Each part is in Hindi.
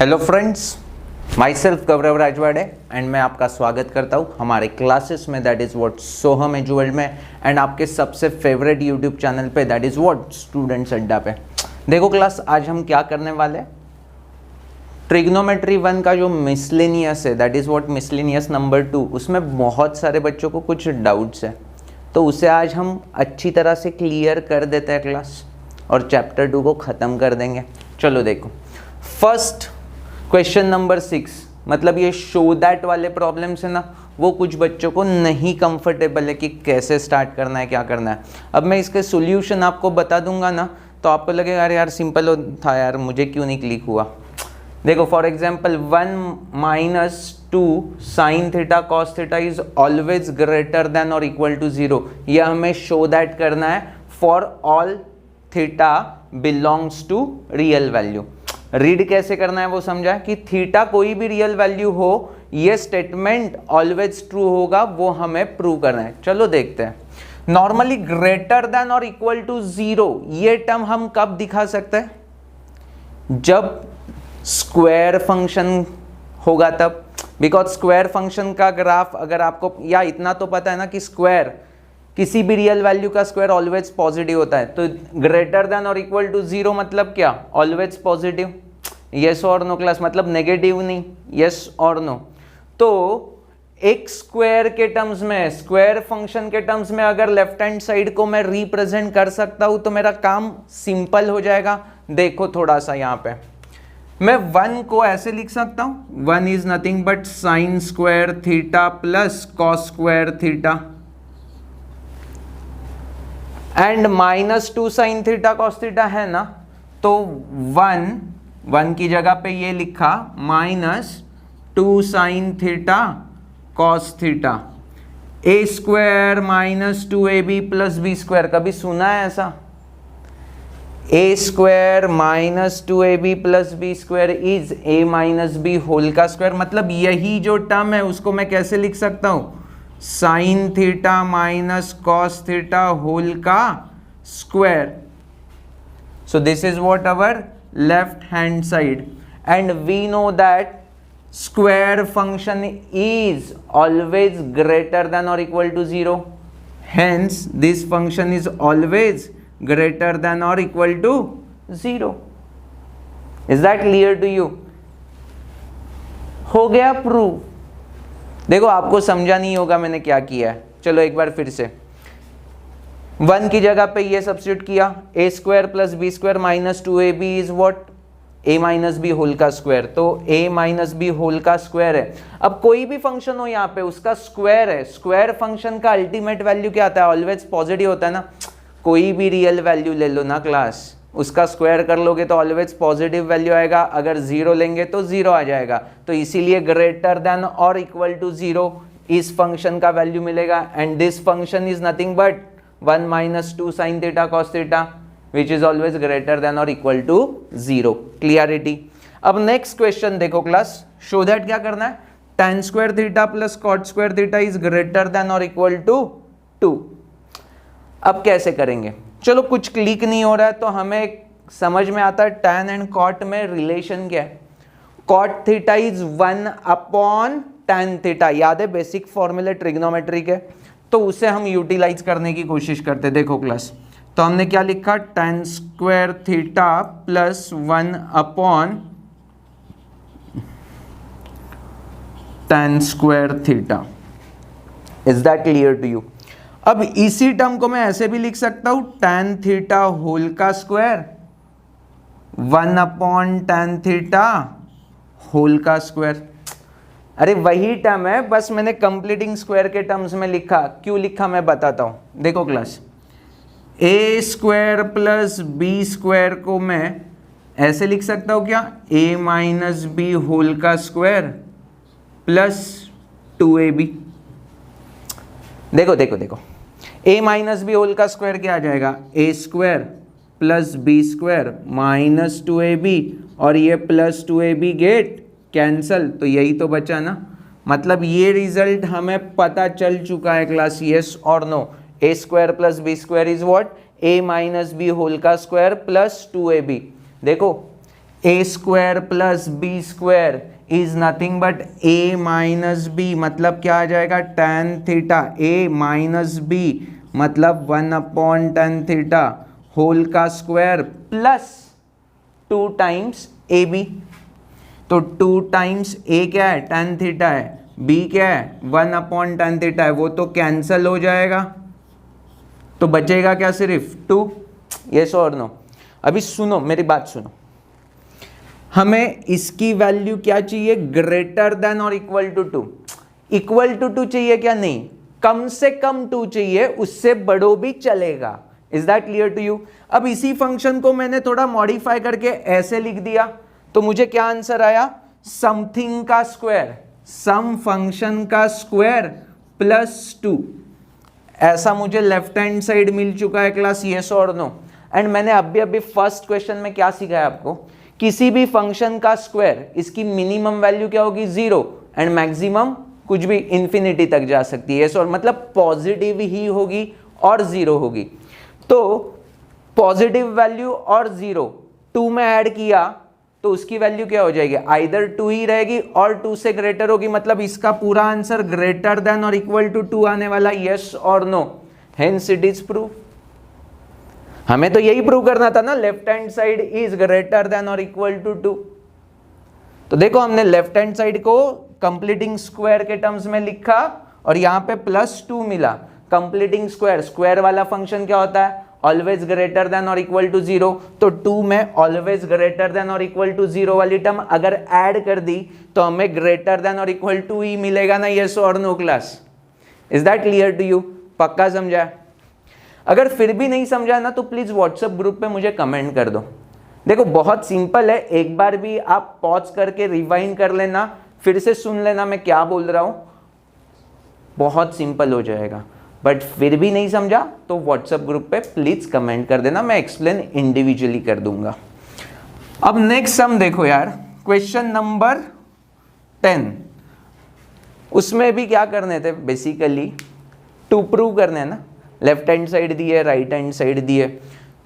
Hello friends, my self Gaurav Rajwade and मैं आपका स्वागत करता हूँ हमारे क्लासेस में, that is what Soham edu world में, एंड आपके सबसे फेवरेट यूट्यूब चैनल पे, दैट इज़ व्हाट स्टूडेंट्स अड्डा पे। देखो क्लास, आज हम क्या करने वाले, ट्रिग्नोमेट्री 1 का जो मिसलेनियस है, that is what miscellaneous number 2, उसमें बहुत सारे बच्चों को कुछ डाउट्स है, तो उसे आज हम अच्छी तरह से क्लियर कर देते हैं क्लास, और चैप्टर 2 को ख़त्म कर देंगे। चलो देखो, फर्स्ट क्वेश्चन नंबर 6, मतलब ये शो दैट वाले प्रॉब्लम्स है ना, वो कुछ बच्चों को नहीं कंफर्टेबल है कि कैसे स्टार्ट करना है, क्या करना है। अब मैं इसके सॉल्यूशन आपको बता दूंगा ना, तो आपको लगेगा अरे यार सिंपल था यार, मुझे क्यों नहीं क्लिक हुआ। देखो for example 1 - 2 sin theta cos theta is always greater than और इक्वल टू 0। यह हमें शो दैट करना है for all theta belongs to real value. Read कैसे करना है वो समझा है कि थीटा कोई भी रियल वैल्यू हो, ये स्टेटमेंट ऑलवेज ट्रू होगा, वो हमें प्रूव करना है। चलो देखते हैं। नॉर्मली ग्रेटर देन और इक्वल टू 0 ये टर्म हम कब दिखा सकते हैं, जब स्क्वायर फंक्शन होगा तब, बिकॉज स्क्वायर फंक्शन का ग्राफ अगर आपको, या इतना तो पता है ना कि स्क्वायर किसी भी रियल वैल्यू का स्क्वायर ऑलवेज पॉजिटिव होता है, तो ग्रेटर देन और इक्वल टू 0 मतलब क्या, ऑलवेज पॉजिटिव। यस और नो क्लास, मतलब नेगेटिव नहीं, यस और नो। तो एक स्क्वायर के टर्म्स में, स्क्वायर फंक्शन के टर्म्स में अगर लेफ्ट हैंड साइड को मैं रिप्रेजेंट कर सकता हूं तो मेरा काम सिंपल हो जाएगा। देखो थोड़ा सा यहाँ पे मैं 1 को ऐसे लिख सकता हूं, 1 is nothing but sign square theta plus cos square theta, and -2 sine theta cos theta है ना, तो 1 की जगह पे ये लिखा -2 sine theta cos theta, a square -2ab plus B square. कभी सुना है ऐसा? a square -2ab plus B square is a - b whole का स्क्वायर। मतलब यही जो टर्म है उसको मैं कैसे लिख सकता हूं, sine theta minus cos theta whole का square. So this is what our left hand side, and we know that square function is always greater than और equal to 0, hence this function is always greater than और equal to 0। Is that clear to you? हो गया प्रूव। देखो आपको समझा नहीं होगा मैंने क्या किया है, चलो एक बार फिर से। 1 की जगह पे ये सब्स्टिट्यूट किया, a square plus B square -2ab is what, a - b whole का स्क्वायर, तो a - b होल का स्क्वायर है। अब कोई भी फंक्शन हो यहाँ पे उसका स्क्वायर है, स्क्वायर फंक्शन का अल्टीमेट वैल्यू क्या आता है, ऑलवेज पॉजिटिव होता है ना। कोई भी रियल वैल्यू ले लो ना क्लास, उसका स्क्वायर कर लोगे तो ऑलवेज पॉजिटिव वैल्यू आएगा, अगर 0 लेंगे तो 0 आ जाएगा। तो इसीलिए ग्रेटर देन और इक्वल टू 0 इस फंक्शन का वैल्यू मिलेगा, and this function is nothing but 1 - 2 sine theta cos theta which is always greater than और इक्वल टू 0। क्लियरिटी? अब नेक्स्ट क्वेश्चन देखो क्लास, शो दैट क्या करना है, tan square theta plus cot square theta is greater than और इक्वल टू 2। अब कैसे करेंगे, चलो कुछ क्लिक नहीं हो रहा है तो हमें समझ में आता है tan एंड कॉट में रिलेशन क्या है। Cot theta is 1/tan theta, याद है बेसिक फॉर्मूले ट्रिग्नोमेट्री के, तो उसे हम यूटिलाइज करने की कोशिश करते। देखो क्लास, तो हमने क्या लिखा, tan स्क्वायर थीटा प्लस 1/tan square theta. Is that clear to you? अब इसी टर्म को मैं ऐसे भी लिख सकता हूं, tan थीटा होल का स्क्वायर 1/tan थीटा होल का स्क्वायर। अरे वही टर्म है, बस मैंने कंप्लीटिंग स्क्वायर के टर्म्स में लिखा। क्यों लिखा मैं बताता हूं। देखो class, a square plus B square को मैं ऐसे लिख सकता हूं क्या, a - b होल का स्क्वायर प्लस 2ab। देखो देखो देखो, a - b होल का स्क्वायर क्या आ जाएगा, a square plus B square -2ab, और ये प्लस 2ab गेट कैंसल, तो यही तो बचा ना। मतलब ये रिजल्ट हमें पता चल चुका है क्लास, यस और no. a square plus B square is what, a - b whole का स्क्वायर प्लस 2ab। देखो A square plus B square is nothing but A minus B, मतलब क्या आ जाएगा tan theta, A minus B मतलब 1/tan थीटा होल का square plus 2 times A B. तो 2 टाइम्स ए क्या है tan थीटा है, बी क्या है 1/tan थीटा है, वो तो कैंसल हो जाएगा, तो बचेगा क्या सिर्फ 2। यस और नो? अभी सुनो मेरी बात सुनो, हमें इसकी वैल्यू क्या चाहिए, ग्रेटर देन और इक्वल टू 2। इक्वल टू 2 चाहिए क्या, नहीं, कम से कम 2 चाहिए, उससे बड़ो भी चलेगा। Is that clear to you? अब इसी फंक्शन को मैंने थोड़ा मॉडिफाई करके ऐसे लिख दिया, तो मुझे क्या आंसर आया, समथिंग का स्क्वायर, सम फंक्शन का स्क्वायर प्लस 2। ऐसा मुझे लेफ्ट हैंड साइड मिल चुका है क्लास, यस और नो? एंड मैंने अभी फर्स्ट क्वेश्चन में क्या सिखाया आपको, किसी भी फंक्शन का स्क्वायर, इसकी मिनिमम वैल्यू क्या होगी 0 एंड मैक्सिमम कुछ भी इंफिनिटी तक जा सकती है, यस और, मतलब पॉजिटिव ही होगी और 0 होगी। तो पॉजिटिव वैल्यू और 0 2 में ऐड किया तो उसकी वैल्यू क्या हो जाएगी, आइदर 2 ही रहेगी और 2 से ग्रेटर होगी, मतलब इसका पूरा आंसर ग्रेटर देन और इक्वल टू 2 आने वाला, यस और no? Hence it is prove. हमें तो यही प्रूव करना था ना, left hand side is greater than और इक्वल टू 2। तो देखो हमने लेफ्ट हैंड साइड को कंप्लीटिंग स्क्वायर के टर्म्स में लिखा और यहाँ पे +2 मिला। कंप्लीटिंग स्क्वायर, स्क्वायर वाला फंक्शन क्या होता है, ऑलवेज ग्रेटर देन और इक्वल टू 0। तो 2 में ऑलवेज ग्रेटर देन और इक्वल टू 0 वाली टर्म अगर ऐड कर दी तो हमें ग्रेटर देन और इक्वल टू ही मिलेगा ना, यस और no class? Is that clear to you? पक्का समझा? अगर फिर भी नहीं समझा ना तो प्लीज व्हाट्सएप ग्रुप पे मुझे कमेंट कर दो। देखो बहुत सिंपल है, एक बार भी आप पॉज करके रिवाइंड कर लेना, फिर से सुन लेना मैं क्या बोल रहा हूं, बहुत सिंपल हो जाएगा। बट फिर भी नहीं समझा तो व्हाट्सएप ग्रुप पे प्लीज कमेंट कर देना, मैं एक्सप्लेन इंडिविजुअली कर दूंगा। अब नेक्स्ट सम देखो यार, क्वेश्चन नंबर 10, उसमें भी क्या करने थे, बेसिकली टू प्रूव करने हैं ना, लेफ्ट हैंड साइड दी है, राइट हैंड साइड दी है,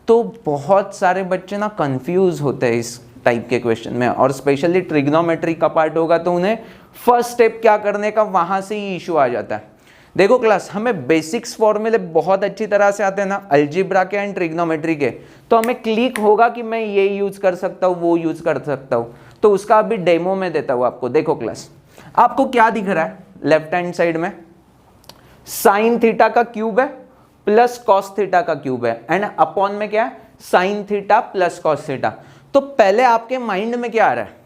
तो बहुत सारे बच्चे ना कंफ्यूज होते हैं इस टाइप के क्वेश्चन में, और स्पेशली ट्रिग्नोमेट्री का पार्ट होगा तो उन्हें फर्स्ट स्टेप क्या करने का वहां से ही इशू आ जाता है। देखो क्लास, हमें बेसिक्स फॉर्मूले बहुत अच्छी तरह से आते हैं ना, अलजेब्रा के एंड ट्रिग्नोमेट्री के, तो हमें क्लिक होगा कि मैं ये यूज कर सकता हूँ, वो यूज कर सकता हूँ, तो उसका अभी डेमो में देता हूँ आपको। देखो क्लास, आपको क्या दिख रहा है लेफ्ट हैंड साइड में, साइन थीटा का क्यूब है प्लस कॉस थीटा का क्यूब है, एंड अपॉन में क्या है, sine theta plus cos theta. तो पहले आपके माइंड में क्या आ रहा है,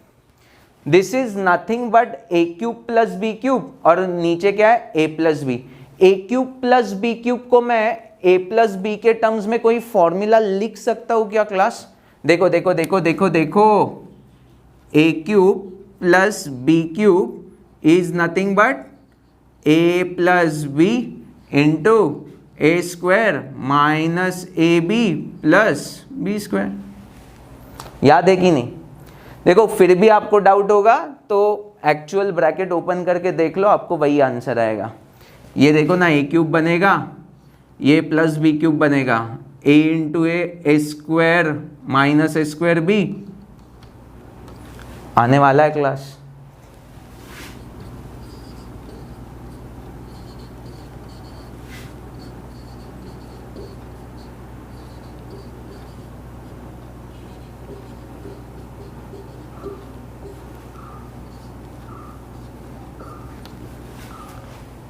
this is nothing but A cube plus B cube, और नीचे क्या है A plus B. A cube plus B cube को मैं ए प्लस बी के टर्म्स में कोई फॉर्मूला लिख सकता हूं क्या क्लास? देखो देखो देखो देखो देखो, A cube plus B cube is nothing but A plus B into A square minus A B plus B square. याद है कि नहीं? देखो फिर भी आपको डाउट होगा तो एक्चुअल ब्रैकेट ओपन करके देख लो, आपको वही आंसर आएगा। ये देखो ना, ए क्यूब बनेगा, ये प्लस बी क्यूब बनेगा, ए into A square minus A square B आने वाला है क्लास।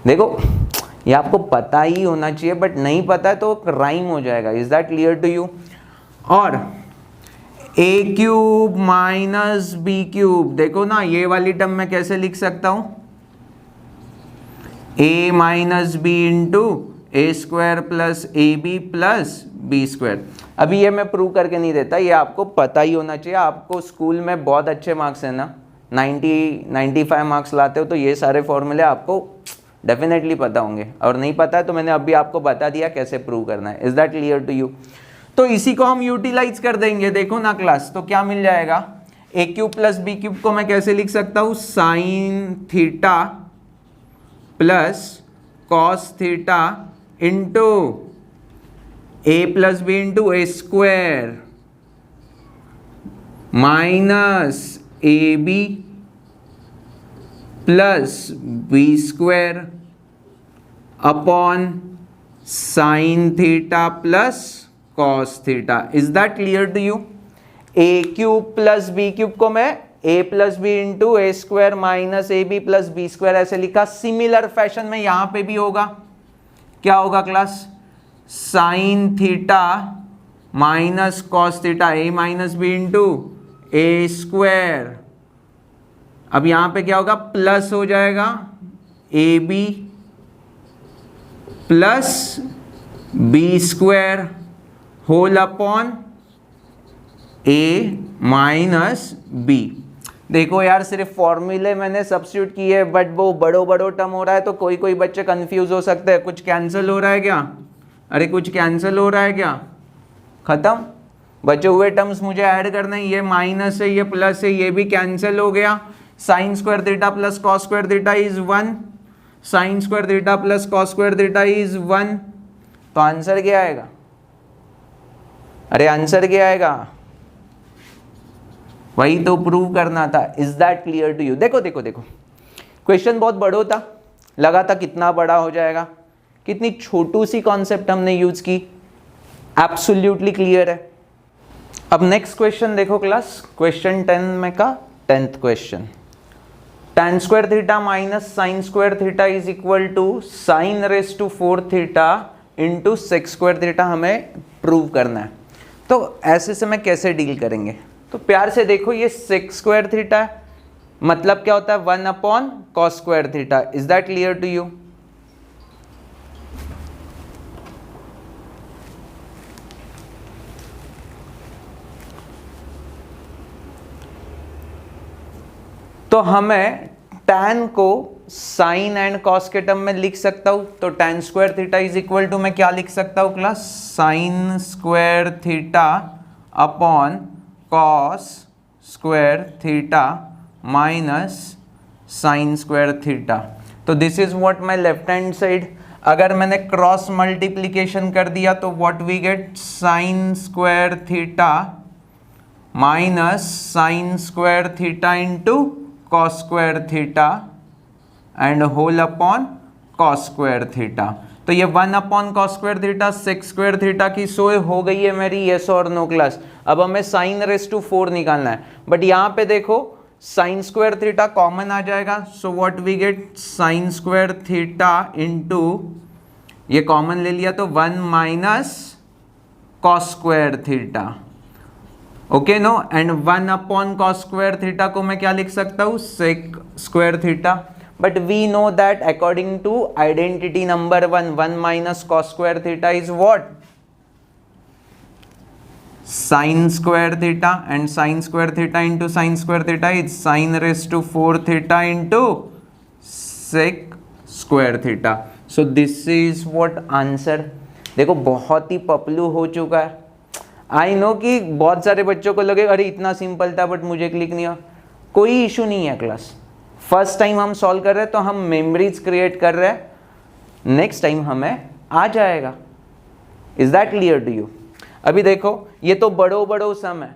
देखो ये आपको पता ही होना चाहिए, बट नहीं पता है तो राइम हो जाएगा। Is that clear to you? और A cube minus B cube, देखो ना ये वाली टर्म मैं कैसे लिख सकता हूं, A minus B into A square plus A B plus B square. अभी ये मैं प्रूव करके नहीं देता, ये आपको पता ही होना चाहिए। आपको स्कूल में बहुत अच्छे मार्क्स है ना, 95 मार्क्स लाते हो, तो ये सारे फॉर्मूले आपको डेफिनेटली पता होंगे, और नहीं पता है तो मैंने अभी आपको बता दिया कैसे प्रूव करना है। Is that clear to you? तो इसी को हम यूटिलाइज कर देंगे। देखो ना क्लास, तो क्या मिल जाएगा, A cube plus B cube को मैं कैसे लिख सकता हूं, sine theta plus cos theta into A plus B into A square minus A B plus B square upon sine theta plus cos theta. Is that clear to you? A cube plus B cube को मैं A plus B into A square minus A B plus B square ऐसे लिखा। सिमिलर फैशन में यहां पे भी होगा। क्या होगा class? Sine theta minus cos theta, A minus B into A square. अब यहां पे क्या होगा? प्लस हो जाएगा A B plus B square whole upon A minus B. देखो यार, सिर्फ फॉर्मूले मैंने सब्स्टिट्यूट किए, बट वो बड़ो टर्म हो रहा है तो कोई कोई बच्चे कंफ्यूज हो सकते हैं। कुछ कैंसिल हो रहा है क्या? अरे कुछ कैंसिल हो रहा है क्या? खत्म? बचे हुए टर्म्स मुझे ऐड करना है। ये माइनस है, ये प्लस है, ये भी कैंसिल हो गया। Sign square theta plus cos square theta is 1, sine square theta plus cos square theta is 1। तो आंसर क्या आएगा? अरे आंसर क्या आएगा? वही तो प्रूव करना था। Is that clear to you? देखो देखो देखो, क्वेश्चन बहुत बड़ा था, लगा था कितना बड़ा हो जाएगा, कितनी छोटू सी कॉन्सेप्ट हमने यूज की। एब्सोल्युटली क्लियर है। अब नेक्स्ट क्वेश्चन देखो क्लास, क्वेश्चन 10 में का 10th question. tan square theta minus sine square theta is equal to sine raise to 4 theta into sec square theta हमें प्रूव करना है। तो ऐसे से मैं कैसे डील करेंगे? तो प्यार से देखो, ये सेक स्क्वायर थीटा है, मतलब क्या होता है? 1 upon cos square theta. Is that clear to you? तो हमें tan को साइन एंड कॉस के टर्म में लिख सकता हूं। तो tan square theta is equal to मैं क्या लिख सकता हूं class? Sine square theta upon cos square theta minus sine square theta. तो this is what my left hand side. अगर मैंने क्रॉस मल्टीप्लीकेशन कर दिया तो what we get? Sine square theta minus sine square theta into cos square theta and whole upon cos square theta. तो ये 1 upon cos square theta sec square theta की सोए हो गई है मेरी, यस और नो क्लास। अब हमें साइन रेस टू 4 निकालना है, बट यहाँ पे देखो साइन स्क्वायर थीटा कॉमन आ जाएगा। So what we get? Sine square theta into, ये कॉमन ले लिया तो 1 माइनस cos square theta. Okay no, and 1 upon cos square theta को मैं क्या लिख सकता हूँ? Sec square theta. But we know that according to identity number 1 minus cos square theta is what? Sine square theta, and sine square theta into sine square theta is sine raise to 4 theta into sec square theta. So this is what answer. देखो बहुत ही पपलू हो चुका है। आई नो कि बहुत सारे बच्चों को लगे अरे इतना सिंपल था बट मुझे क्लिक नहीं हुआ। कोई इशू नहीं है क्लास, फर्स्ट टाइम हम सॉल्व कर रहे हैं तो हम मेमोरीज क्रिएट कर रहे हैं, नेक्स्ट टाइम हमें आ जाएगा। Is that clear to you? अभी देखो ये तो बड़ो सम है,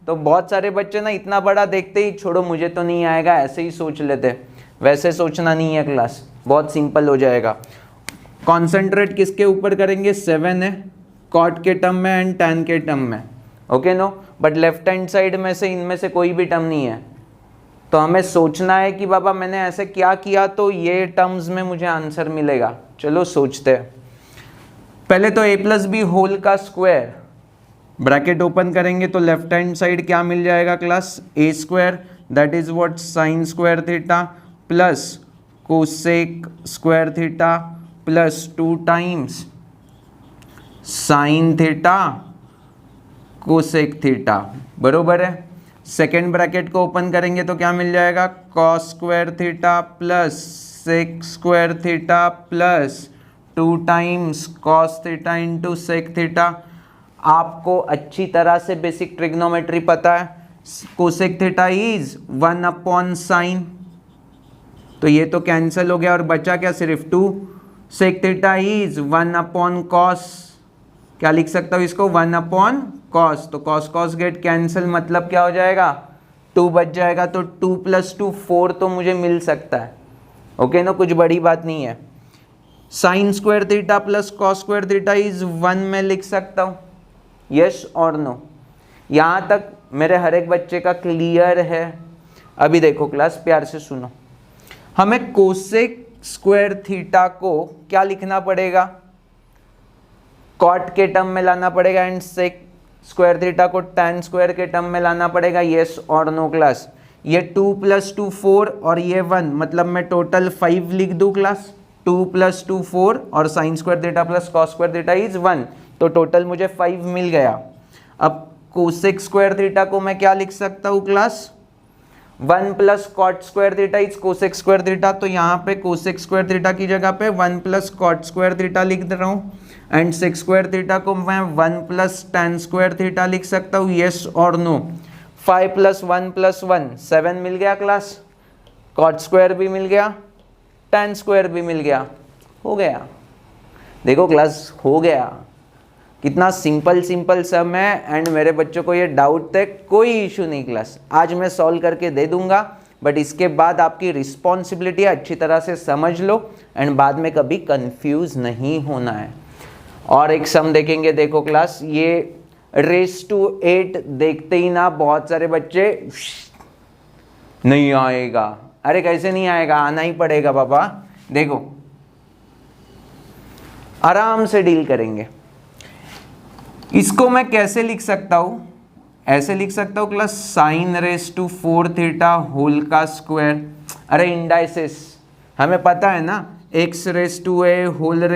तो बहुत सारे बच्चे ना इतना बड़ा देखते ही छोड़ो मुझे तो नहीं आएगा ऐसे ही सोच लेते। वैसे सोचना नहीं है क्लास, बहुत सिंपल हो जाएगा। कॉन्सेंट्रेट किसके ऊपर करेंगे? 7 है कॉट के टर्म में एंड टैन के टर्म में। Okay no, but left hand side में से इनमें से कोई भी टर्म नहीं है, तो हमें सोचना है कि बाबा मैंने ऐसे क्या किया तो ये टर्म्स में मुझे आंसर मिलेगा। चलो सोचते हैं। पहले तो a प्लस बी होल का स्क्वायर, ब्रैकेट ओपन करेंगे तो लेफ्ट हैंड साइड क्या मिल जाएगा class? a square, that is what? Sine square theta plus cosec square theta plus 2 times sine theta cosec theta, बरोबर है। सेकेंड ब्रैकेट को ओपन करेंगे तो क्या मिल जाएगा? Cos square theta plus sec square theta plus 2 times cos theta into sec theta. आपको अच्छी तरह से बेसिक ट्रिग्नोमेट्री पता है, cosec theta is 1 upon sine, तो ये तो कैंसिल हो गया और बचा क्या? सिर्फ 2। Sec theta is 1 upon cos, क्या लिख सकता हूँ इसको, 1 अपॉन कॉस, तो कॉस कॉस गेट कैंसिल, मतलब क्या हो जाएगा 2 बच जाएगा, तो 2 + 2 4 तो मुझे मिल सकता है। ओके ना, कुछ बड़ी बात नहीं है। Sign square theta plus cos square theta is 1 में लिख सकता हूँ, यस और नो। यहाँ तक मेरे हर एक बच्चे का क्लियर है? अभी देखो क्लास, प्यार से सुनो, हमें कोसेक स्क्वायर थीटा को क्या लिखना पड़ेगा, कॉट के टर्म में लाना पड़ेगा, एंड सेक स्क्वायर थीटा को tan स्क्वायर के टर्म में लाना पड़ेगा, यस और नो क्लास। ये 2 + 2 4 और ये 1, मतलब मैं टोटल 5 लिख दूँ क्लास, 2 + 2 4 और sign square theta plus cos square theta is 1, तो टोटल मुझे 5 मिल गया। अब कोसेक स्क्वायर थीटा को मैं क्या लिख सकता हूँ class, 1 + cot square theta is cosec square theta, तो यहाँ पे कोसेक स्क्वायर थीटा की जगह पे 1 + कॉट स्क्वायर थीटा लिख दे रहा हूँ, एंड सेक स्क्वायर थीटा को मैं 1 + tan स्क्वायर थीटा लिख सकता हूँ, यस और नो। 5 + 1 + 1 7 मिल गया क्लास, कॉट स्क्वायर भी मिल गया, tan स्क्वायर भी मिल गया, हो गया। देखो क्लास, हो गया, कितना सिंपल सम है, एंड मेरे बच्चों को ये डाउट थे, कोई इशू नहीं क्लास, आज मैं सॉल्व करके दे दूंगा, बट इसके बाद आपकी रिस्पॉन्सिबिलिटी अच्छी तरह से समझ लो, एंड बाद में कभी कंफ्यूज नहीं होना है। और एक सम देखेंगे, देखो क्लास, ये raised-to-8 देखते ही ना बहुत सारे बच्चे नहीं आएगा, अरे कैसे नहीं आएगा, आना ही पड़ेगा पापा। देखो आराम से डील करेंगे, इसको मैं कैसे लिख सकता हूं, ऐसे लिख सकता हूं क्लास, sin⁴ थीटा होल का स्क्वायर। अरे इंडाइसिस हमें पता है ना, x⁴a whole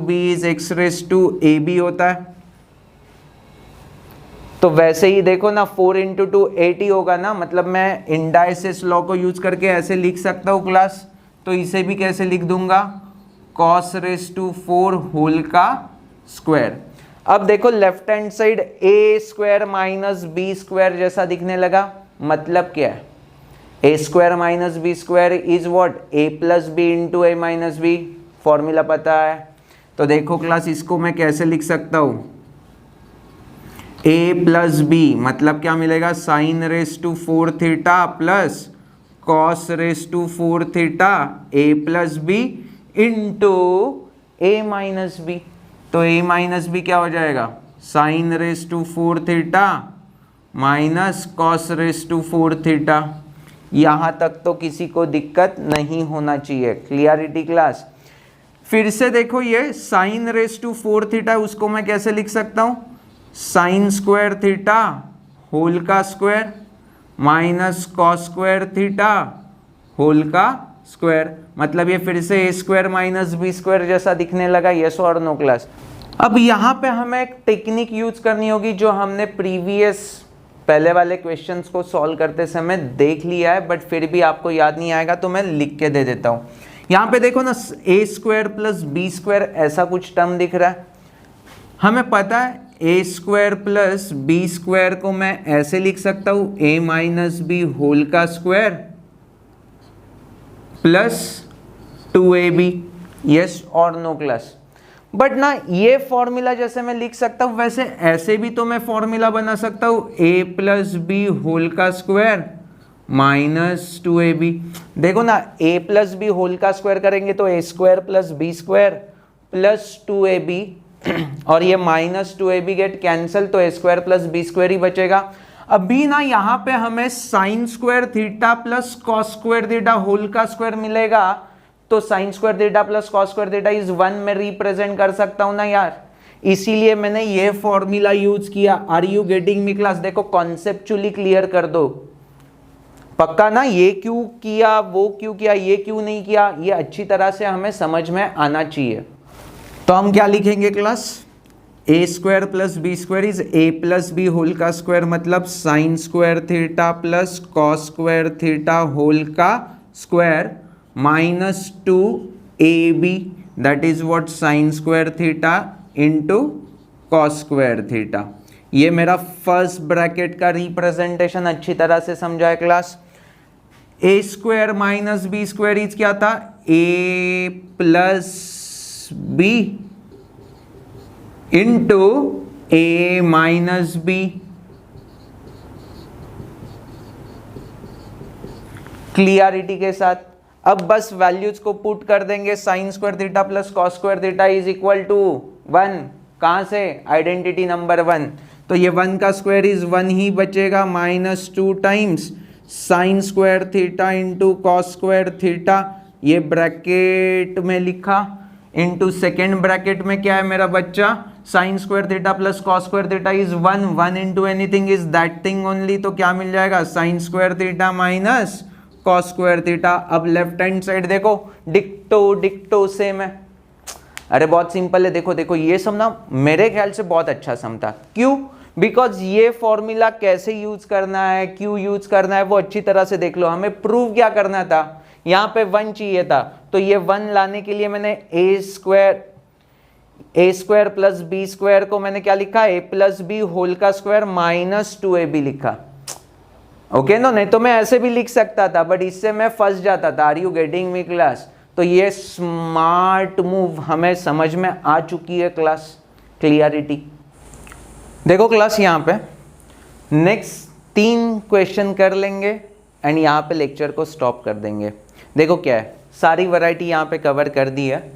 b is x⁴ab होता है, तो वैसे ही देखो ना 4 × 2 8 ही होगा ना, मतलब मैं इंडाइसिस लॉ को यूज करके ऐसे लिख सकता हूँ क्लास, तो इसे भी कैसे लिख दूंगा, cos⁴ होल का स्क्वायर। अब देखो left hand side a² - b² जैसा दिखने लगा, मतलब क्या है, a² - b² is what, a + b × a - b, formula पता है। तो देखो क्लास, इसको मैं कैसे लिख सकता हूं, a + b मतलब क्या मिलेगा, sin⁴ theta plus cos⁴ theta a + b × a - b, तो a - b क्या हो जाएगा, sin⁴ theta minus cos⁴ theta. यहाँ तक तो किसी को दिक्कत नहीं होना चाहिए, क्लियरिटी क्लास। फिर से देखो, ये sin⁴ थीटा, उसको मैं कैसे लिख सकता हूँ, sin² थीटा होल का square minus cos² theta whole का स्क्वायर, मतलब ये फिर से a² - b² जैसा दिखने लगा, यस और नो क्लास। अब यहाँ पे हमें एक टेक्निक यूज करनी होगी जो हमने प्रीवियस पहले वाले क्वेश्चंस को सॉल्व करते समय देख लिया है, बट फिर भी आपको याद नहीं आएगा तो मैं लिख के दे देता हूँ। यहाँ पे देखो ना, a² + b² ऐसा कुछ टर्म दिख रहा है, हमें पता है a² + b² को मैं ऐसे लिख सकता हूँ, a - b होल का स्क्वायर प्लस 2ab, यस और नो क्लास। बट ना ये फॉर्मूला जैसे मैं लिख सकता हूं, वैसे ऐसे भी तो मैं फॉर्मूला बना सकता हूं, a + b होल का स्क्वायर माइनस 2ab। देखो ना, a + b होल का स्क्वायर करेंगे तो a² + b² प्लस 2ab और ये माइनस 2ab गेट कैंसिल, तो a² + b² ही बचेगा। अभी ना यहाँ पे हमें sin² theta plus cos² theta whole का स्क्वायर मिलेगा, तो sin² theta plus cos² theta is 1 में रिप्रेजेंट कर सकता हूं ना यार, इसीलिए मैंने ये फॉर्मूला यूज किया। Are you getting me class? देखो कॉन्सेप्चुअली क्लियर कर दो, पक्का ना, ये क्यों किया, वो क्यों किया, ये क्यों नहीं किया, ये अच्छी तरह से हमें समझ में आना चाहिए। तो हम क्या लिखेंगे class, a² + b² is a + b whole का स्क्वायर, मतलब sin² theta plus cos² theta whole का square minus 2ab, that is what sin² theta into cos² theta. ये मेरा फर्स्ट ब्रैकेट का रिप्रेजेंटेशन अच्छी तरह से समझा है क्लास। a² - b² इज क्या था, a + b into A minus B, clarity के साथ। अब बस वैल्यूज को पुट कर देंगे, sine square theta plus cos square theta is equal to 1। कहाँ से? Identity number 1। तो ये 1 का स्क्वायर इज 1 ही बचेगा, -2 times sign square theta into cos square theta, ये ब्रैकेट में लिखा, इंटू सेकेंड ब्रैकेट में क्या है मेरा बच्चा, sign square theta plus cos square theta is 1 into anything is that thing only. तो क्या मिल जाएगा? Sine square theta minus cos square theta. अब लेफ्ट हैंड साइड देखो, डिक्टो डिक्टो सेम है। अरे बहुत सिंपल है, देखो देखो ये सम ना मेरे ख्याल से बहुत अच्छा सम था। क्यों? बिकॉज ये फॉर्मूला कैसे यूज करना है, क्यों यूज करना है वो अच्छी तरह से देख लो। हमें प्रूव क्या करना था, यहाँ पे 1 चाहिए था, तो ये 1 लाने के लिए मैंने ए स्क्वायर प्लस बी स्क्वायर को मैंने क्या लिखा, ए प्लस बी होल का स्क्वायर माइनस 2ab लिखा। ओके नो, नहीं तो मैं ऐसे भी लिख सकता था, बट इससे मैं फंस जाता था। Are you getting me class? तो ये स्मार्ट मूव हमें समझ में आ चुकी है क्लास, क्लियरिटी। देखो क्लास यहाँ पे नेक्स्ट 3 क्वेश्चन कर लेंगे एंड यहाँ पे लेक्चर को स्टॉप कर देंगे। देखो क्या है, सारी वैरायटी यहाँ पे कवर कर दी है।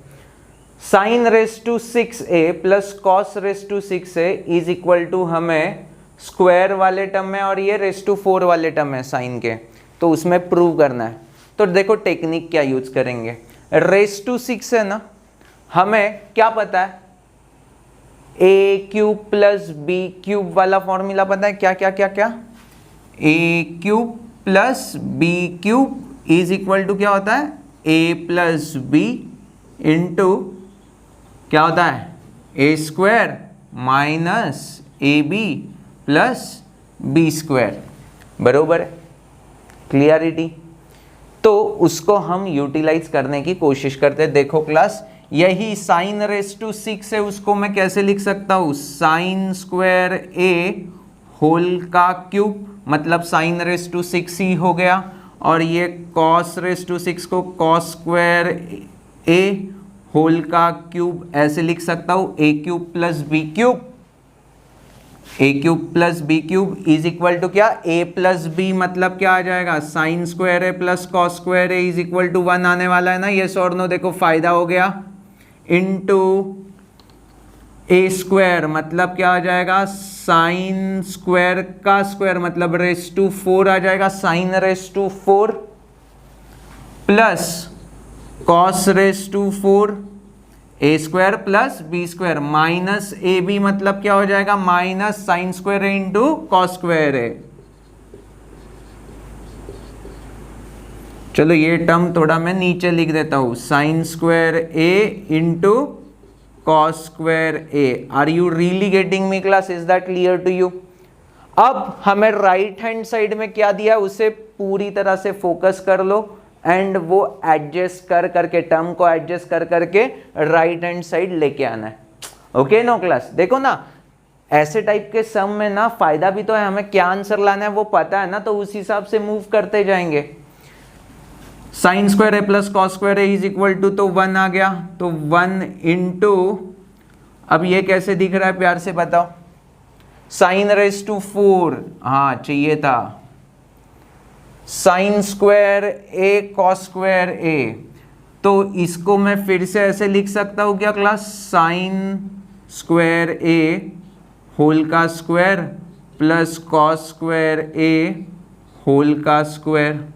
Sine raise to 6a plus cos raise to 6a is equal to हमें स्क्वायर वाले टर्म में और ये रेस टू 4 वाले टर्म है साइन के, तो उसमें प्रूव करना है। तो देखो टेक्निक क्या यूज करेंगे, रेस टू 6 है ना, हमें क्या पता है, A cube plus B cube वाला फॉर्मूला पता है, क्या क्या क्या क्या, A cube plus B cube is equal to क्या होता है, ए प्लस बी इंटू क्या होता है, A square minus A B plus B square, बरोबर है, क्लियरिटी। तो उसको हम यूटिलाइज करने की कोशिश करते हैं। देखो क्लास, यही साइन रेस टू 6 है, उसको मैं कैसे लिख सकता हूँ, साइन स्क्वायर ए होल का क्यूब, मतलब साइन रेस टू 6 ही हो गया, और ये कॉस रेस टू 6 को कॉस स्क्वायर ए होल का क्यूब ऐसे लिख सकता हूँ, A cube plus B cube, A cube plus B cube is equal to क्या, ए प्लस बी मतलब क्या आ जाएगा, sine square A plus cos square A is equal to 1 आने वाला है ना, ये और नो, देखो फायदा हो गया, इंटू ए स्क्वायर मतलब क्या आ जाएगा, साइन स्क्वायर का स्क्वायर मतलब रेस टू 4 आ जाएगा, sine raise to 4 plus cos raise to 4 A square plus B square minus A B मतलब क्या हो जाएगा, minus sine square A into cos square A. चलो ये टर्म थोड़ा मैं नीचे लिख देता हूं, sine square A into cos square A. Are you really getting me class? Is that clear to you? अब हमें राइट हैंड साइड में क्या दिया है उसे पूरी तरह से फोकस कर लो एंड वो एडजस्ट कर करके, टर्म को एडजस्ट कर करके राइट हैंड साइड लेके आना है। Okay no class? देखो ना, ऐसे टाइप के सम में ना फायदा भी तो है, हमें क्या आंसर लाना है वो पता है ना, तो उस हिसाब से मूव करते जाएंगे। Sine square A plus cos square A is equal to, तो 1 आ गया, तो 1 इंटू, अब ये कैसे दिख रहा है प्यार से बताओ, साइन रेस टू 4, हाँ चाहिए था, साइन स्क्वायर ए कॉस स्क्वायर ए, तो इसको मैं फिर से ऐसे लिख सकता हूं क्या class, sine square A whole का square plus cos square A whole का स्क्वायर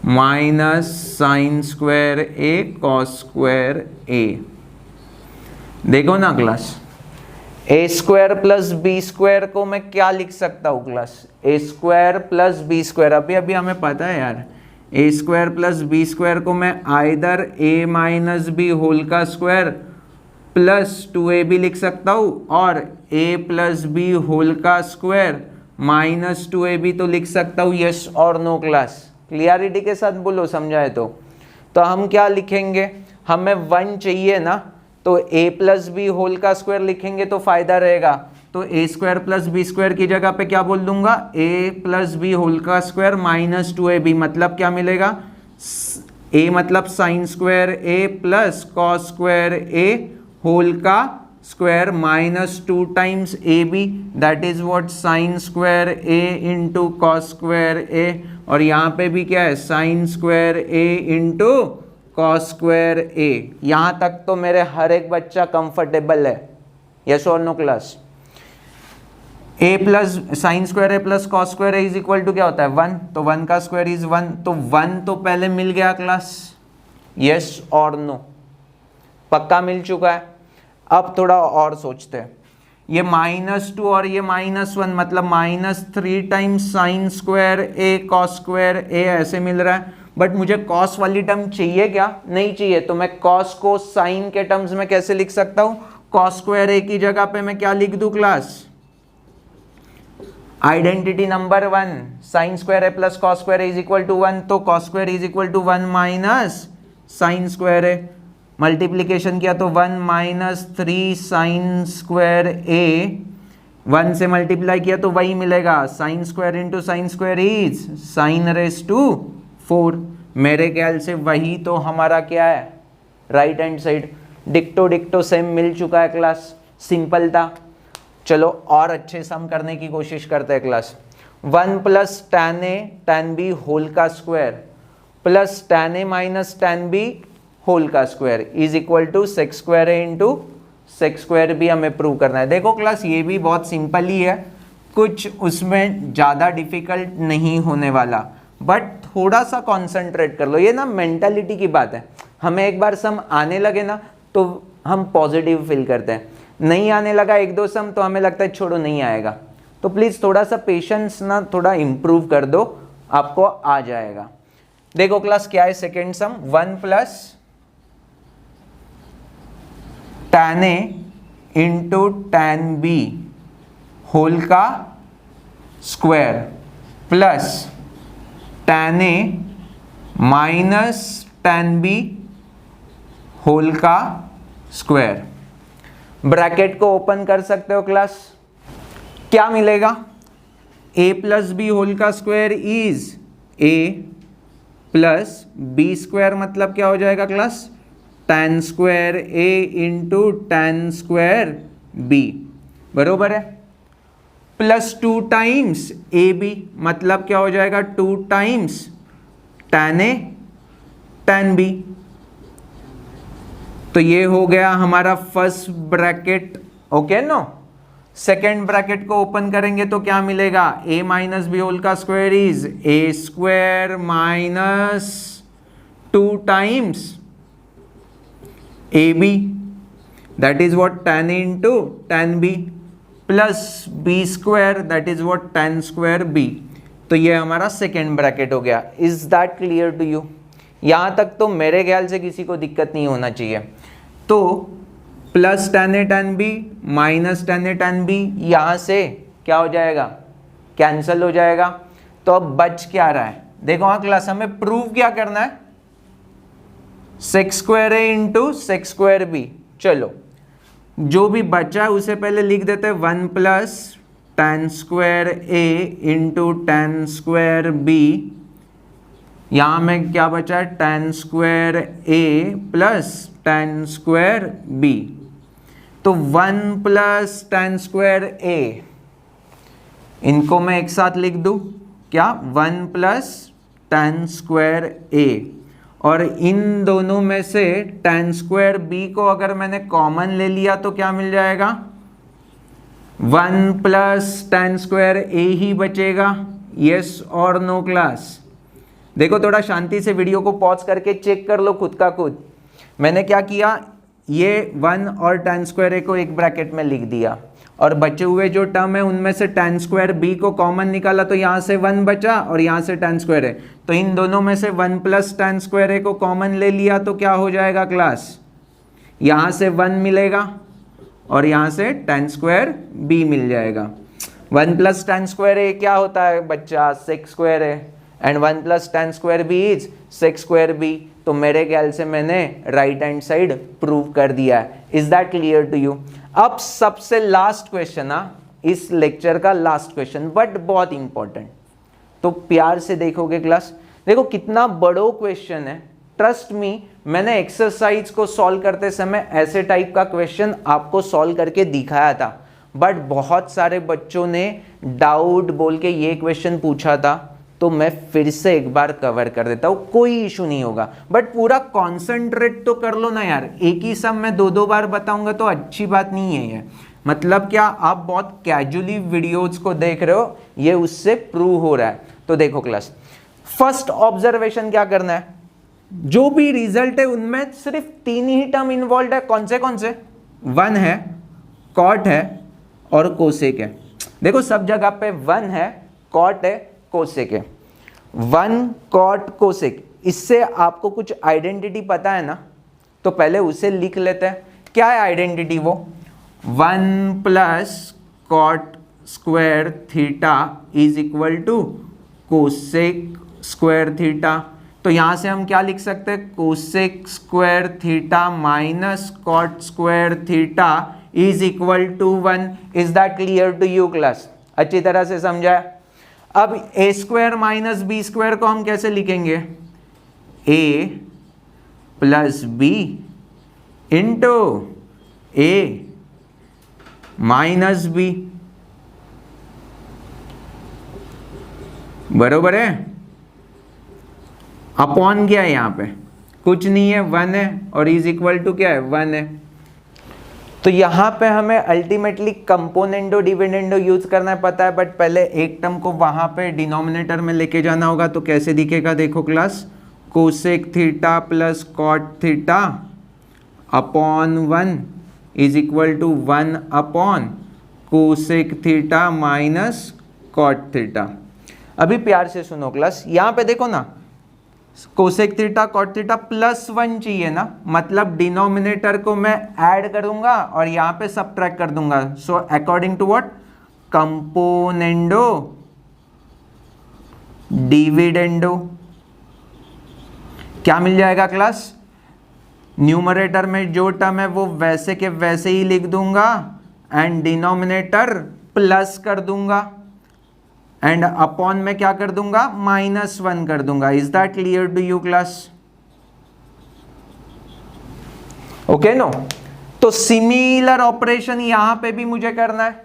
माइनस साइन स्क्वायर ए कॉस स्क्वायर ए। देखो ना क्लास, ए स्क्वायर प्लस बी स्क्वायर को मैं क्या लिख सकता हूँ क्लास, ए स्क्वायर प्लस बी स्क्वायर, अभी अभी हमें पता है यार, ए स्क्वायर प्लस बी स्क्वायर को मैं आइदर ए माइनस बी होल का स्क्वायर प्लस 2ab लिख सकता हूँ, और ए प्लस बी होल का स्क्वायर माइनस 2ab तो लिख सकता हूँ, यस और नो क्लास? क्लियरिटी के साथ बोलो, समझाए तो हम क्या लिखेंगे, हमें 1 चाहिए ना, तो a प्लस बी होल का स्क्वायर लिखेंगे तो फायदा रहेगा, तो A square plus B square की जगह पे क्या बोल दूंगा, a प्लस बी होल का स्क्वायर माइनस 2ab, मतलब क्या मिलेगा, a मतलब sine square a plus cos square a whole का square minus 2 times A B, that is what sine square A into cos square A, और यहाँ पे भी क्या है sign square A into cos square ए। यहाँ तक तो मेरे हर एक बच्चा कंफर्टेबल है, यस और no class? A plus sine square A plus cos square A is equal to क्या होता है 1, तो 1 का स्क्वायर इज 1, तो 1 तो पहले मिल गया क्लास, यस और नो? पक्का मिल चुका है। अब थोड़ा और सोचते हैं, ये -2 और ये -1 मतलब -3 टाइम्स साइन स्क्वायर ए कॉस स्क्वायर ए ऐसे मिल रहा है, बट मुझे कॉस वाली टर्म चाहिए क्या? नहीं चाहिए, तो मैं कॉस को साइन के टर्म्स में कैसे लिख सकता हूँ? कॉस स्क्वायर ए की जगह पे मैं क्या लिख दूं class? Identity number 1, sine square A plus cos square A is equal to 1, तो cos square is equal to 1 minus sine square A, multiplication किया तो 1 माइनस 3 साइन स्क्वायर ए, 1 से मल्टीप्लाई किया तो वही मिलेगा, sine square into sine square is sine raise to 4। मेरे ख्याल से वही तो हमारा क्या है राइट हैंड साइड। डिक्टो डिक्टो सेम मिल चुका है क्लास, सिंपल था। चलो और अच्छे सम करने की कोशिश करते हैं class. 1 plus tan a tan b whole का square plus tan a minus tan b whole का square is equal to sec square A into sec square B हमें प्रूव करना है। देखो क्लास ये भी बहुत सिंपल ही है, कुछ उसमें ज़्यादा डिफिकल्ट नहीं होने वाला, बट थोड़ा सा कॉन्सेंट्रेट कर लो। ये ना मेंटालिटी की बात है, हमें एक बार सम आने लगे ना तो हम पॉजिटिव फील करते हैं, नहीं आने लगा 1-2 सम तो हमें लगता है छोड़ो नहीं आएगा। तो प्लीज़ थोड़ा सा पेशेंस ना थोड़ा इम्प्रूव कर दो, आपको आ जाएगा। देखो क्लास क्या है second sum, 1 plus tan a into tan b whole का square plus tan a minus tan b whole का स्क्वायर। ब्रैकेट को ओपन कर सकते हो क्लास, क्या मिलेगा? a प्लस बी होल का square is a plus B square, मतलब क्या हो जाएगा class? tan square a into tan square b, बरोबर है, प्लस 2 टाइम्स ए बी, मतलब क्या हो जाएगा 2 times tan a tan b। तो ये हो गया हमारा first bracket, okay no. Second bracket को ओपन करेंगे तो क्या मिलेगा? a माइनस बी होल का square is a square minus 2 times ab, that is what tan a into tan b, plus b square that is what tan square b। तो ये हमारा सेकेंड ब्रैकेट हो गया। Is that clear to you? यहाँ तक तो मेरे ख्याल से किसी को दिक्कत नहीं होना चाहिए। तो plus tan a tan b minus tan a tan b यहाँ से क्या हो जाएगा? कैंसल हो जाएगा। तो अब बच क्या रहा है? देखो हाँ क्लास, हमें प्रूव क्या करना है? Sex square a into sec square b। चलो जो भी बचा है उसे पहले लिख देते हैं, 1 plus tan square a into tan square b। यहाँ में क्या बचा है? tan square a plus tan square b। तो 1 प्लस tan स्क्वायर a, इनको मैं एक साथ लिख दूँ क्या? 1 प्लस tan स्क्वायर a, और इन दोनों में से tan स्क्वायर b को अगर मैंने कॉमन ले लिया तो क्या मिल जाएगा? 1 प्लस tan स्क्वायर a ही बचेगा, यस और नो क्लास? देखो थोड़ा शांति से वीडियो को पॉज करके चेक कर लो खुद का खुद। मैंने क्या किया, ये 1 और tan स्क्वायर a को एक ब्रैकेट में लिख दिया, और बचे हुए जो टर्म है उनमें से tan स्क्वायर b को कॉमन निकाला तो यहाँ से 1 बचा और यहाँ से tan स्क्वायर a, तो इन दोनों में से 1 प्लस tan स्क्वायर a को कॉमन ले लिया तो क्या हो जाएगा क्लास? यहाँ से 1 मिलेगा और यहाँ से tan स्क्वायर b मिल जाएगा। 1 प्लस tan स्क्वायर a क्या होता है बच्चा? Sex square a, and 1 plus tan square b is sex square b। तो मेरे ख्याल से मैंने राइट हैंड साइड प्रूव कर दिया है। Is that clear to you? अब सबसे लास्ट क्वेश्चन, इस लेक्चर का लास्ट क्वेश्चन, बट बहुत इंपॉर्टेंट, तो प्यार से देखोगे क्लास। देखो कितना बड़ो क्वेश्चन है, ट्रस्ट मी, मैंने एक्सरसाइज को सॉल्व करते समय ऐसे टाइप का क्वेश्चन आपको सॉल्व करके दिखाया था, बट बहुत सारे बच्चों ने डाउट बोल के ये क्वेश्चन पूछा था, तो मैं फिर से एक बार कवर कर देता हूँ, कोई इशू नहीं होगा। बट पूरा कॉन्सेंट्रेट तो कर लो ना यार, एक ही सम मैं 2-2 बार बताऊंगा तो अच्छी बात नहीं है ये। मतलब क्या आप बहुत कैजुअली वीडियोज को देख रहे हो, ये उससे प्रूव हो रहा है। तो देखो क्लास, फर्स्ट ऑब्जर्वेशन क्या करना है, जो भी रिजल्ट है उनमें सिर्फ 3 ही टर्म इन्वॉल्व है। कौन से 1 है, कॉट है और कोसेक है। देखो सब जगह पे 1 है, कॉट है, कोसेक है। 1 कॉट कोसेक, इससे आपको कुछ आइडेंटिटी पता है ना, तो पहले उसे लिख लेते हैं। क्या है आइडेंटिटी? वो 1 plus cot square theta is equal to cosec square theta. तो यहां से हम क्या लिख सकते हैं, cosec square theta minus cot square theta is equal to 1। Is that clear to you class? अच्छी तरह से समझा? अब A square minus B square को हम कैसे लिखेंगे, A plus B into A minus B, बरोबर है? अपॉन क्या है यहाँ पे, कुछ नहीं है, 1 है, और इज इक्वल टू क्या है, 1 है। तो यहाँ पे हमें अल्टीमेटली कंपोनेंडो डिविडेंडो यूज करना है, पता है, बट पहले एक टर्म को वहां पे डिनोमिनेटर में लेके जाना होगा। तो कैसे दिखेगा, देखो class, cosec theta plus cot theta upon 1 is equal to 1 upon cosec theta minus cot theta. अभी प्यार से सुनो क्लास, यहाँ पे देखो ना, cosec theta cot theta plus 1 चाहिए ना, मतलब डिनोमिनेटर को मैं ऐड करूंगा और यहाँ पे सबट्रैक्ट कर दूंगा। So according to what, componendo dividendo, क्या मिल जाएगा क्लास, न्यूमरेटर में जो टर्म है वो वैसे के वैसे ही लिख दूंगा एंड डिनोमिनेटर प्लस कर दूंगा एंड अपॉन में क्या कर दूंगा, -1 कर दूंगा। Is that clear to you class? Okay no? तो सिमिलर ऑपरेशन यहां पे भी मुझे करना है।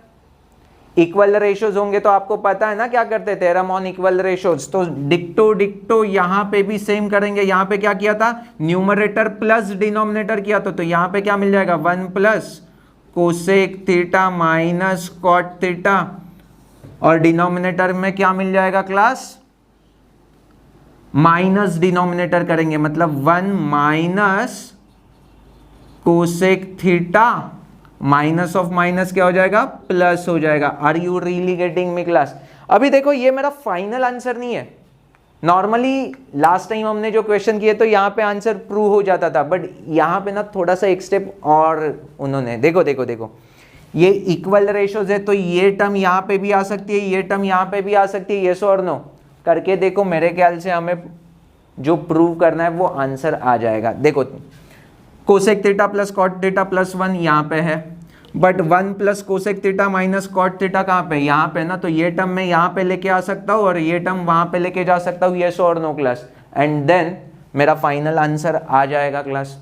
इक्वल रेशियोज होंगे तो आपको पता है ना क्या करते थे, थ्योरम ऑन इक्वल रेशियोज। तो डिक्टो डिक्टो यहां पे भी सेम करेंगे। यहां पे क्या किया था, न्यूमरेटर प्लस डिनोमिनेटर किया था, तो यहां पे क्या मिल जाएगा, 1 plus cosec theta minus cot theta, और डिनोमिनेटर में क्या मिल जाएगा क्लास, माइनस डिनोमिनेटर करेंगे, मतलब 1 minus cosec theta, minus of minus क्या हो जाएगा, प्लस हो जाएगा। Are you really getting me class? अभी देखो ये मेरा फाइनल आंसर नहीं है। नॉर्मली लास्ट टाइम हमने जो क्वेश्चन किए तो यहाँ पे आंसर प्रूव हो जाता था, बट यहाँ पे ना थोड़ा सा एक स्टेप और उन्होंने, देखो देखो देखो, ये इक्वल रेशियोज है तो ये टर्म यहाँ पे भी आ सकती है, ये टर्म यहाँ पे भी आ सकती है, येस और नो करके देखो। मेरे ख्याल से हमें जो प्रूव करना है वो आंसर आ जाएगा। देखो cosec theta plus cot theta plus 1 यहाँ पे है, but 1 plus cosec theta minus cot theta कहाँ पे, यहाँ पे ना, तो ये टर्म मैं यहाँ पे लेके आ सकता हूँ और ये टर्म वहाँ पे लेके जा सकता हूँ, येस और नो क्लास, एंड देन मेरा फाइनल आंसर आ जाएगा क्लास।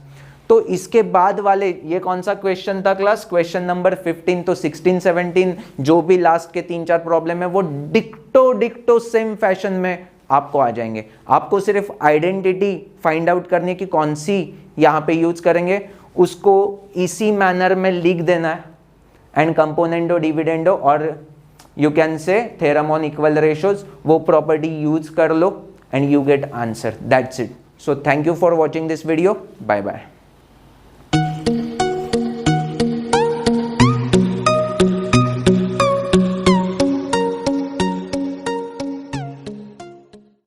तो इसके बाद वाले, ये कौन सा क्वेश्चन था क्लास, क्वेश्चन नंबर 15। तो 16 17 जो भी लास्ट के 3-4 प्रॉब्लम है वो डिक्टो डिक्टो सेम फैशन में आपको आ जाएंगे। आपको सिर्फ आइडेंटिटी फाइंड आउट करने की कौन सी यहाँ पे यूज करेंगे, उसको इसी मैनर में लिख देना है एंड कंपोनेंडो डिविडेंडो और you can say theorem on equal ratios, वो प्रॉपर्टी यूज कर लो and you get answer, that's it. So thank you for watching this video, bye bye.